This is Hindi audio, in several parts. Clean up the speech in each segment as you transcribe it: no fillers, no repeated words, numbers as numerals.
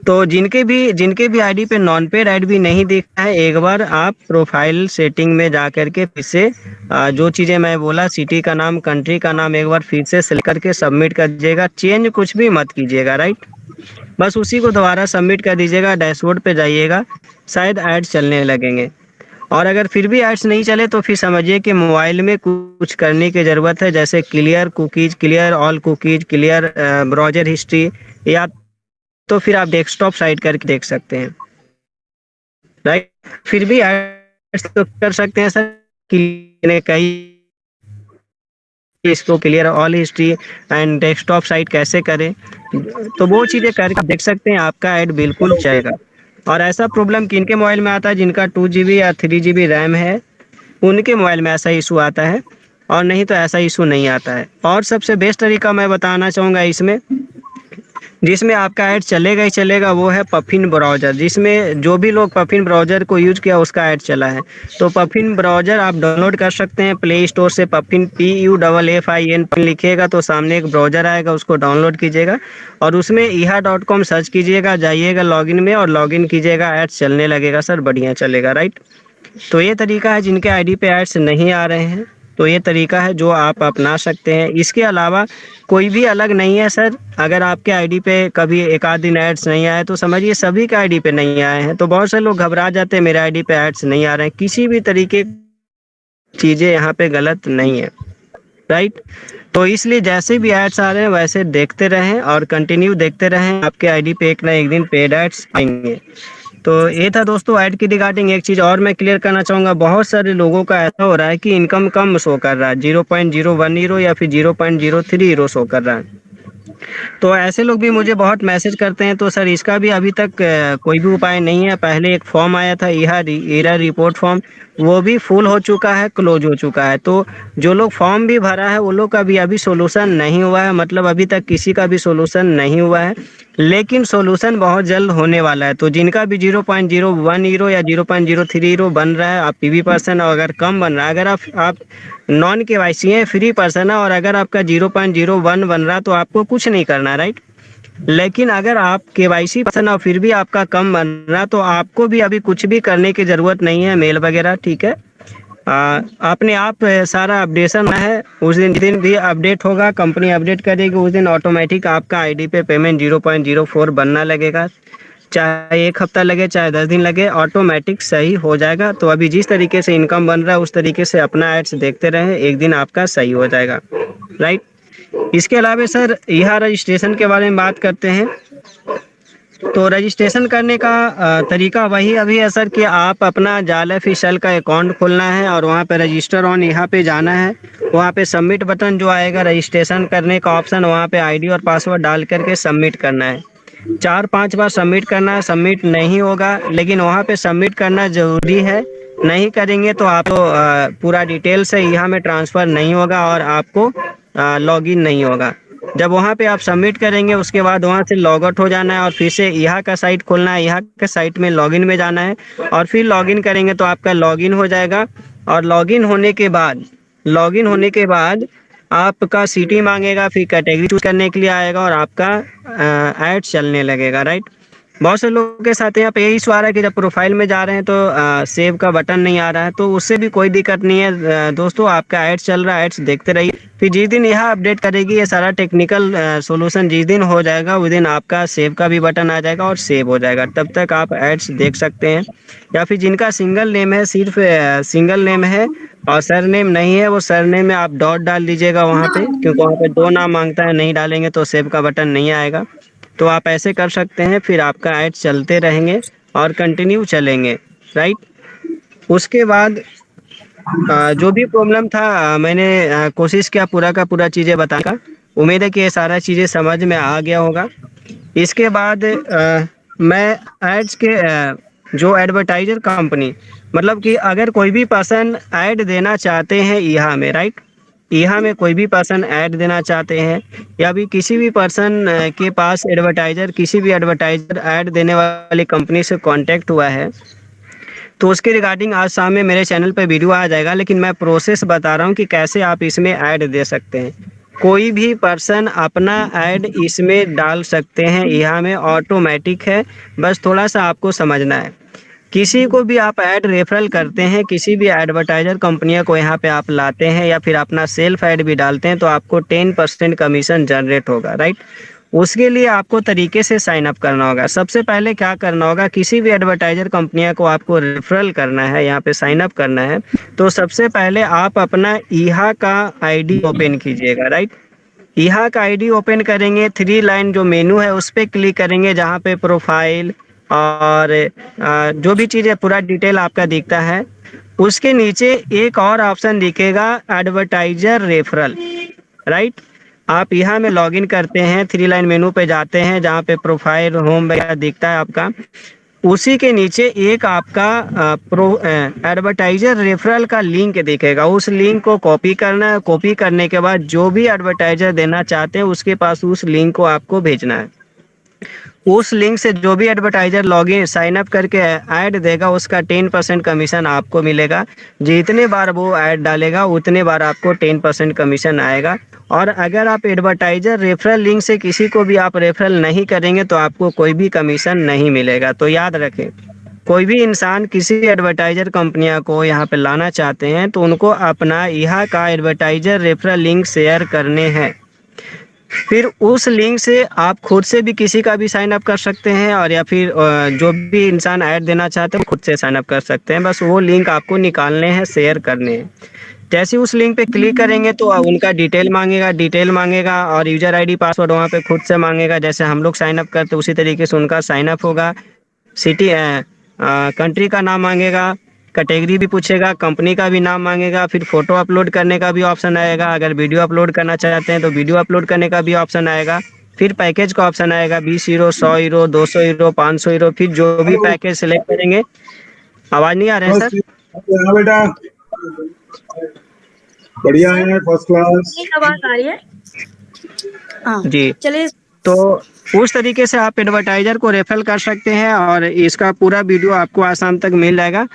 तो जिनके भी आईडी पे नॉन पेड ऐड भी नहीं दिखता है, एक बार आप प्रोफाइल सेटिंग में जा करके फिर से जो चीज़ें मैं बोला, सिटी का नाम, कंट्री का नाम, एक बार फिर से सेलेक्ट करके सबमिट कर दीजिएगा। चेंज कुछ भी मत कीजिएगा, राइट। बस उसी को दोबारा सबमिट कर दीजिएगा। डैशबोर्ड पे जाइएगा, शायद ऐड चलने लगेंगे। और अगर फिर भी एड्स नहीं चले तो फिर समझिए कि मोबाइल में कुछ करने की ज़रूरत है, जैसे clear cookies, clear all cookies, clear browser history, या तो फिर आप डेस्कटॉप साइड करके देख सकते हैं, राइट। फिर भी एड्स तो कर सकते हैं सर, कई इसको clear all history and desktop site कैसे करें, तो वो चीज़ें करके देख सकते हैं, आपका ऐड बिल्कुल चलेगा। और ऐसा प्रॉब्लम किनके मोबाइल में आता है? जिनका 2 GB या 3 GB रैम है, उनके मोबाइल में ऐसा इशू आता है, और नहीं तो ऐसा इशू नहीं आता है। और सबसे बेस्ट तरीका मैं बताना चाहूँगा इसमें, जिसमें आपका ऐड चलेगा ही चलेगा, वो है पफिन ब्राउज़र। जिसमें जो भी लोग पफिन ब्राउज़र को यूज किया उसका ऐड चला है। तो पफिन ब्राउज़र आप डाउनलोड कर सकते हैं प्ले स्टोर से। पफिन PUFFIN लिखिएगा तो सामने एक ब्राउज़र आएगा, उसको डाउनलोड कीजिएगा और उसमें iha.com सर्च कीजिएगा, जाइएगा लॉगिन में और लॉगिन कीजिएगा, ऐड चलने लगेगा सर, बढ़िया चलेगा, राइट। तो ये तरीका है जिनके आईडी पे एड्स नहीं आ रहे हैं, तो ये तरीका है जो आप अपना सकते हैं। इसके अलावा कोई भी अलग नहीं है सर। अगर आपके आईडी पे कभी एक आध दिन एड्स नहीं आए तो समझिए सभी के आईडी पे नहीं आए हैं। तो बहुत से लोग घबरा जाते हैं, मेरे आईडी पे एड्स नहीं आ रहे हैं। किसी भी तरीके चीज़ें यहाँ पे गलत नहीं है, राइट। तो इसलिए जैसे भी एड्स आ रहे हैं वैसे देखते रहें और कंटिन्यू देखते रहें, आपके आईडी पे एक ना एक दिन पेड एड्स आएंगे। तो ये था दोस्तों ऐड की रिगार्डिंग। एक चीज़ और मैं क्लियर करना चाहूँगा, बहुत सारे लोगों का ऐसा हो रहा है कि इनकम कम शो कर रहा है, 0.010 या फिर 0.03 शो कर रहा है। तो ऐसे लोग भी मुझे बहुत मैसेज करते हैं। तो सर इसका भी अभी तक कोई भी उपाय नहीं है। पहले एक फॉर्म आया था एरर रिपोर्ट फॉर्म, वो भी फुल हो चुका है, क्लोज हो चुका है। तो जो लोग फॉर्म भी भरा है वो लोग का भी अभी सोल्यूशन नहीं हुआ है, मतलब अभी तक किसी का भी सोल्यूशन नहीं हुआ है, लेकिन सोल्यूशन बहुत जल्द होने वाला है। तो जिनका भी 0.010 या 0.030 बन रहा है, आप PV पर्सन, और अगर कम बन रहा है, अगर आप नॉन KYC है, फ्री पर्सन है, और अगर आपका 0.01 बन रहा है तो आपको कुछ नहीं करना, राइट। लेकिन अगर आप KYC पर्सन और फिर भी आपका कम बन रहा तो आपको भी अभी कुछ भी करने की ज़रूरत नहीं है, मेल वगैरह, ठीक है। अपने आप सारा अपडेशन है, उस दिन भी अपडेट होगा, कंपनी अपडेट करेगी, उस दिन ऑटोमेटिक आपका आईडी पे पेमेंट 0.04 बनना लगेगा। चाहे 1 हफ्ता लगे, चाहे 10 दिन लगे, ऑटोमेटिक सही हो जाएगा। तो अभी जिस तरीके से इनकम बन रहा है उस तरीके से अपना एड्स देखते रहें, एक दिन आपका सही हो जाएगा, राइट। इसके अलावा सर यहाँ रजिस्ट्रेशन के बारे में बात करते हैं। तो रजिस्ट्रेशन करने का तरीका वही अभी है सर कि आप अपना जाल ऑफिशियल का अकाउंट खोलना है और वहाँ पे रजिस्टर ऑन यहाँ पे जाना है। वहाँ पे सबमिट बटन जो आएगा, रजिस्ट्रेशन करने का ऑप्शन, वहाँ पे आईडी और पासवर्ड डाल करके सबमिट करना है। 4-5 बार सबमिट करना है। सबमिट नहीं होगा, लेकिन वहाँ पे सबमिट करना ज़रूरी है। नहीं करेंगे तो आप पूरा डिटेल से यहाँ में ट्रांसफ़र नहीं होगा और आपको लॉगिन नहीं होगा। जब वहाँ पे आप सबमिट करेंगे उसके बाद वहाँ से लॉग आउट हो जाना है और फिर से यहाँ का साइट खोलना है। यहाँ के साइट में लॉगिन में जाना है और फिर लॉगिन करेंगे तो आपका लॉगिन हो जाएगा। और लॉगिन होने के बाद आपका सिटी मांगेगा, फिर कैटेगरी चूज करने के लिए आएगा और आपका ऐड चलने लगेगा, राइट। बहुत से लोगों के साथ यहाँ पे यही इशू आ रहा है कि जब प्रोफाइल में जा रहे हैं तो सेव का बटन नहीं आ रहा है। तो उससे भी कोई दिक्कत नहीं है दोस्तों, आपका एड्स चल रहा है, एड्स देखते रहिए। फिर जिस दिन यह अपडेट करेगी ये सारा टेक्निकल सॉल्यूशन जिस दिन हो जाएगा उस दिन आपका सेव का भी बटन आ जाएगा और सेव हो जाएगा। तब तक आप एड्स देख सकते हैं। या फिर जिनका सिंगल नेम है, सिर्फ सिंगल नेम है और सर नेम नहीं है, वो सर नेम में आप डॉट डाल दीजिएगा वहाँ पे, क्योंकि वहाँ पे 2 नाम मांगता है, नहीं डालेंगे तो सेव का बटन नहीं आएगा। तो आप ऐसे कर सकते हैं, फिर आपका ऐड चलते रहेंगे और कंटिन्यू चलेंगे, राइट। उसके बाद जो भी प्रॉब्लम था मैंने कोशिश किया पूरा का पूरा चीज़ें बताने का। उम्मीद है कि ये सारा चीज़ें समझ में आ गया होगा। इसके बाद मैं एड्स के जो एडवर्टाइजर कंपनी, मतलब कि अगर कोई भी पर्सन ऐड देना चाहते हैं यहाँ में, राइट, यहाँ में कोई भी पर्सन ऐड देना चाहते हैं या भी किसी भी पर्सन के पास किसी भी एडवर्टाइजर ऐड देने वाली कंपनी से कांटेक्ट हुआ है तो उसके रिगार्डिंग आज शाम में मेरे चैनल पे वीडियो आ जाएगा। लेकिन मैं प्रोसेस बता रहा हूँ कि कैसे आप इसमें ऐड दे सकते हैं। कोई भी पर्सन अपना ऐड इसमें डाल सकते हैं, यहाँ में ऑटोमेटिक है, बस थोड़ा सा आपको समझना है। किसी को भी आप ऐड रेफरल करते हैं, किसी भी एडवर्टाइजर कंपनियों को यहाँ पे आप लाते हैं या फिर अपना सेल्फ ऐड भी डालते हैं तो आपको 10% कमीशन जनरेट होगा, राइट। उसके लिए आपको तरीके से साइन अप करना होगा। सबसे पहले क्या करना होगा, किसी भी एडवर्टाइजर कंपनियों को आपको रेफरल करना है, यहाँ पे साइन अप करना है, तो सबसे पहले आप अपना ईहा का आईडी ओपन कीजिएगा, राइट। ईहा का आईडी ओपन करेंगे, 3 लाइन जो मेनू है उस पर क्लिक करेंगे, जहाँ पे प्रोफाइल और जो भी चीज़ है पूरा डिटेल आपका दिखता है। उसके नीचे एक और ऑप्शन दिखेगा, एडवर्टाइजर रेफरल, राइट। आप यहाँ में लॉगिन करते हैं, 3 लाइन मेनू पे जाते हैं, जहाँ पे प्रोफाइल होम वगैरह दिखता है आपका। उसी के नीचे एक आपका एडवर्टाइजर रेफरल का लिंक दिखेगा, उस लिंक को कॉपी करना है। कॉपी करने के बाद जो भी एडवर्टाइजर देना चाहते हैं उसके पास उस लिंक को आपको भेजना है। उस लिंक से जो भी एडवर्टाइजर लॉगिन साइन अप करके ऐड देगा उसका 10% कमीशन आपको मिलेगा। जितने बार वो ऐड डालेगा उतने बार आपको 10% कमीशन आएगा। और अगर आप एडवर्टाइजर रेफरल लिंक से किसी को भी आप रेफरल नहीं करेंगे तो आपको कोई भी कमीशन नहीं मिलेगा। तो याद रखें, कोई भी इंसान किसी एडवर्टाइजर कंपनियां को यहाँ पे लाना चाहते हैं तो उनको अपना यहाँ का एडवर्टाइजर रेफरल लिंक शेयर करने हैं। फिर उस लिंक से आप खुद से भी किसी का भी साइन अप कर सकते हैं, और या फिर जो भी इंसान ऐड देना चाहते हैं खुद से साइन अप कर सकते हैं। बस वो लिंक आपको निकालने हैं, शेयर करने हैं। जैसे उस लिंक पे क्लिक करेंगे तो उनका डिटेल मांगेगा और यूजर आईडी पासवर्ड वहाँ पे खुद से मांगेगा। जैसे हम लोग साइन अप करते उसी तरीके से उनका साइन अप होगा। सिटी कंट्री का नाम मांगेगा, कैटेगरी भी पूछेगा, कंपनी का भी नाम मांगेगा, फिर फोटो अपलोड करने का भी ऑप्शन आएगा। अगर वीडियो अपलोड करना चाहते हैं तो वीडियो अपलोड करने का भी ऑप्शन आएगा। फिर पैकेज का ऑप्शन आएगा, 20 यूरो, 100 यूरो, 200 यूरो, 500 यूरो। फिर जो भी पैकेज सेलेक्ट करेंगे। आवाज नहीं आ रहा है सर? हाँ बेटा, बढ़िया है, फर्स्ट क्लास। आवाज आ रही है? हाँ जी, चलिए। तो उस तरीके से आप एडवर्टाइजर को रेफर कर सकते हैं और इसका पूरा वीडियो आपको आज शाम तक मिल जाएगा।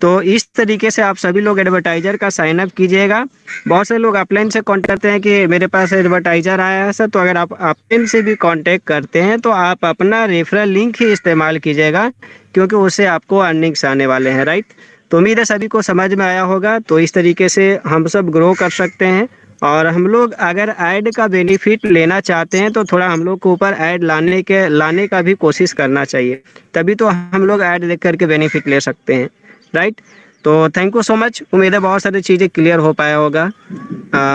तो इस तरीके से आप सभी लोग एडवर्टाइजर का साइन अप कीजिएगा। बहुत से लोग अपलाइन से कॉन्टेक्ट करते हैं कि मेरे पास एडवर्टाइजर आया है सर। तो अगर आप अपलाइन से भी कॉन्टेक्ट करते हैं तो आप अपना रेफरल लिंक ही इस्तेमाल कीजिएगा, क्योंकि उससे आपको अर्निंग्स आने वाले हैं, राइट। तो उम्मीद है सभी को समझ में आया होगा। तो इस तरीके से हम सब ग्रो कर सकते हैं। और हम लोग अगर ऐड का बेनिफिट लेना चाहते हैं तो थोड़ा हम लोग को ऊपर ऐड लाने का भी कोशिश करना चाहिए, तभी तो हम लोग ऐड देख करके बेनिफिट ले सकते हैं, राइट। तो थैंक यू सो मच। उम्मीद है बहुत सारी चीज़ें क्लियर हो पाया होगा।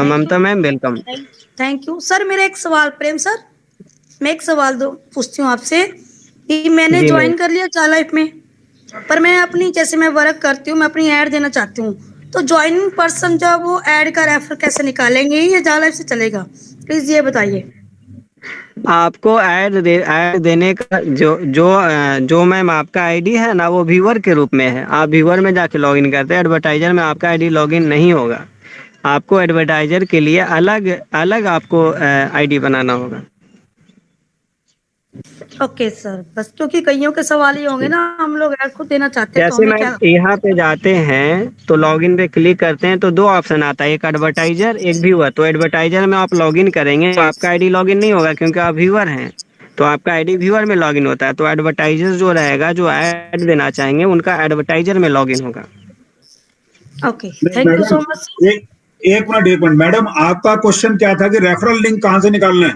Mamta ma'am, welcome. Thank you sir. मेरा एक सवाल, प्रेम सर, मैं एक सवाल पूछती हूँ आपसे कि मैंने ज्वाइन कर लिया चार लाइफ में, पर मैं अपनी, जैसे मैं वर्क करती हूँ, मैं अपनी ऐड देना चाहती हूँ, तो ज्वाइनिंग पर्सन जब वो ऐड का रेफर कैसे निकालेंगे या जा लाइफ से चलेगा? प्लीज ये बताइए। आपको ऐड देने का जो मैम आपका आईडी है ना, वो व्यूअर के रूप में है। आप व्यूअर में जाके लॉगिन करते हैं, एडवर्टाइजर में आपका आईडी लॉगिन नहीं होगा। आपको एडवर्टाइजर के लिए अलग आपको आईडी बनाना होगा। ओके सर, बस क्योंकि कईयों के सवाल ही होंगे ना, हम लोग ऐड खुद देना चाहते हैं तो जैसे हमें मैम क्या। यहाँ पे जाते हैं तो लॉगिन पे क्लिक करते हैं तो दो ऑप्शन आता है, एक एडवर्टाइजर, एक व्यूअर। तो एडवर्टाइजर में आप लॉगिन करेंगे तो आपका आईडी लॉगिन नहीं होगा, क्योंकि आप व्यूअर हैं। तो आपका आईडी व्यूअर में लॉगिन होता है। तो एडवर्टाइजर जो रहेगा, जो ऐड देना चाहेंगे, उनका एडवर्टाइजर में लॉगिन होगा। Okay, thank you so much. एक मिनट मैडम, आपका क्वेश्चन क्या था कि रेफरल लिंक कहाँ से निकालना है?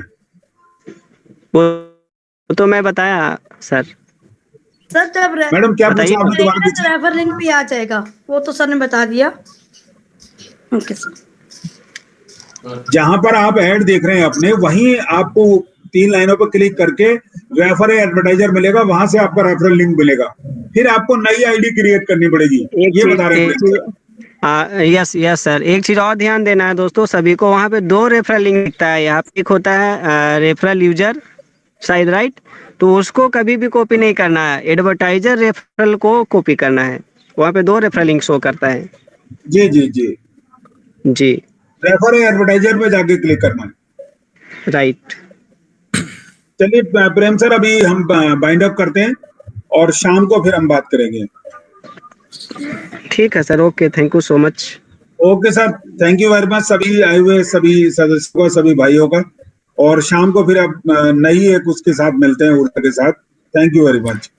वो तो मैं बताया सर। सर जब मैडम क्या पूछा आपने? दोबारा पूछिए। रेफर लिंक भी आ जाएगा, वो तो सर ने बता दिया। Okay sir. जहां पर आप ऐड देख रहे हैं अपने, वहीं आपको 3 लाइनों पर क्लिक करके रेफर एडवर्टाइजर मिलेगा, वहां से आपका रेफरल लिंक मिलेगा। फिर आपको नई आईडी क्रिएट करनी पड़ेगी, ये बता रहे हैं। यस सर, एक चीज और ध्यान देना है दोस्तों सभी को। वहाँ पे 2 रेफरल लिंक दिखता है। यहाँ पे एक होता है रेफरल यूजर शायद, राइट। तो उसको कभी भी कॉपी नहीं करना है, एडवर्टाइजर रेफरल को कॉपी करना है। वहाँ पे 2 रेफरल लिंक शो करता है। जी जी जी जी, रेफर एडवर्टाइजर में जाके क्लिक करना है, राइट। चलिए प्रेम सर, अभी हम बाइंड अप करते हैं और शाम को फिर हम बात करेंगे। ठीक है sir, okay, thank you so much. Okay sir, thank you very much सभी आए हुए सभी सदस्यों का, सभी भाइयों का। और शाम को फिर अब नई एक उसके साथ मिलते हैं, ऊर्जा के साथ। Thank you very much.